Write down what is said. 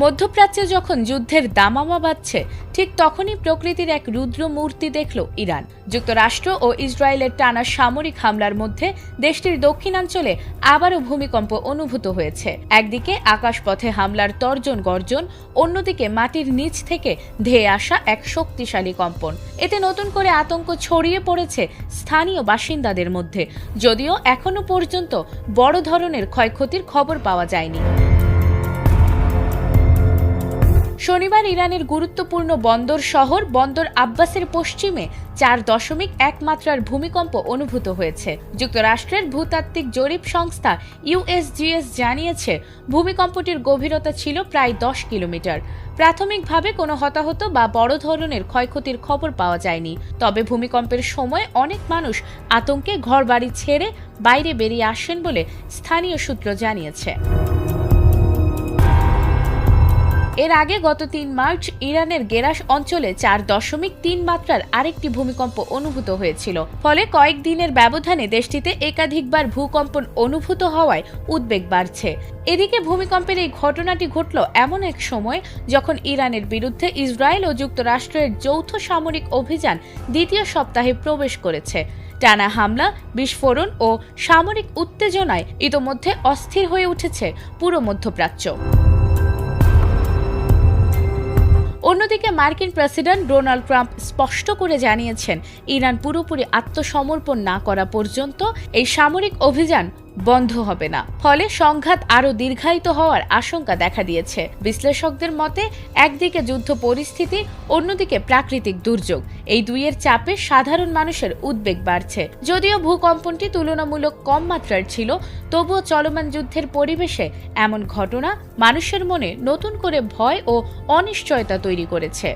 মধ্যপ্রাচ্যে যখন যুদ্ধের দামামা বাজছে ঠিক তখনই প্রকৃতির এক রুদ্র মূর্তি দেখল ইরান। যুক্তরাষ্ট্র ও ইসরায়েলের টানা সামরিক হামলার মধ্যে দেশটির দক্ষিণাঞ্চলে আবারও ভূমিকম্প অনুভূত হয়েছে। একদিকে আকাশপথে হামলার তর্জন গর্জন, অন্যদিকে মাটির নিচ থেকে ধেয়ে আসা এক শক্তিশালী কম্পন। এতে নতুন করে আতঙ্ক ছড়িয়ে পড়েছে স্থানীয় বাসিন্দাদের মধ্যে, যদিও এখনো পর্যন্ত বড় ধরনের ক্ষয়ক্ষতির খবর পাওয়া যায়নি। শনিবার ইরানের গুরুত্বপূর্ণ বন্দর শহর বন্দর আব্বাসের পশ্চিমে 4.1 মাত্রার ভূমিকম্প অনুভূত হয়েছে। যুক্তরাষ্ট্রের ভূতাত্ত্বিক জরিপ সংস্থা USGS জানিয়েছে ভূমিকম্পটির গভীরতা ছিল প্রায় 10 কিলোমিটার। প্রাথমিকভাবে কোনো হতাহত বা বড় ধরনের ক্ষয়ক্ষতির খবর পাওয়া যায়নি, তবে ভূমিকম্পের সময় অনেক মানুষ আতঙ্কে ঘরবাড়ি ছেড়ে বাইরে বেরিয়ে আসেন বলে স্থানীয় সূত্র জানিয়েছে। এর আগে গত 3 মার্চ ইরানের গেরাস অঞ্চলে 4.3 মাত্রার আরেকটি ভূমিকম্প অনুভূত হয়েছিল। ফলে কয়েকদিনের ব্যবধানে দেশটিতে একাধিকবার ভূকম্পন অনুভূত হওয়ায় উদ্বেগ বাড়ছে। এদিকে ভূমিকম্পের এই ঘটনাটি ঘটল এমন এক সময় যখন ইরানের বিরুদ্ধে ইসরায়েল ও যুক্তরাষ্ট্রের যৌথ সামরিক অভিযান দ্বিতীয় সপ্তাহে প্রবেশ করেছে। টানা হামলা, বিস্ফোরণ ও সামরিক উত্তেজনায় ইতোমধ্যে অস্থির হয়ে উঠেছে পুরো মধ্যপ্রাচ্য। অন্যদিকে মার্কিন প্রেসিডেন্ট ডোনাল্ড ট্রাম্প স্পষ্ট করে জানিয়েছেন, ইরান পুরোপুরি আত্মসমর্পণ না করা পর্যন্ত এই সামরিক অভিযান বন্ধ হবে না। ফলে সংঘাত আরও দীর্ঘায়িত হওয়ার আশঙ্কা দেখা দিয়েছে। বিশ্লেষকদের মতে একদিকে যুদ্ধ পরিস্থিতি, অন্যদিকে প্রাকৃতিক দুর্যোগ, এই দুইয়ের চাপে সাধারণ মানুষের উদ্বেগ বাড়ছে। যদিও ভূকম্পনটি তুলনামূলক কম মাত্রার ছিল, তবুও চলমান যুদ্ধের পরিবেশে এমন ঘটনা মানুষের মনে নতুন করে ভয় ও অনিশ্চয়তা তৈরি করেছে।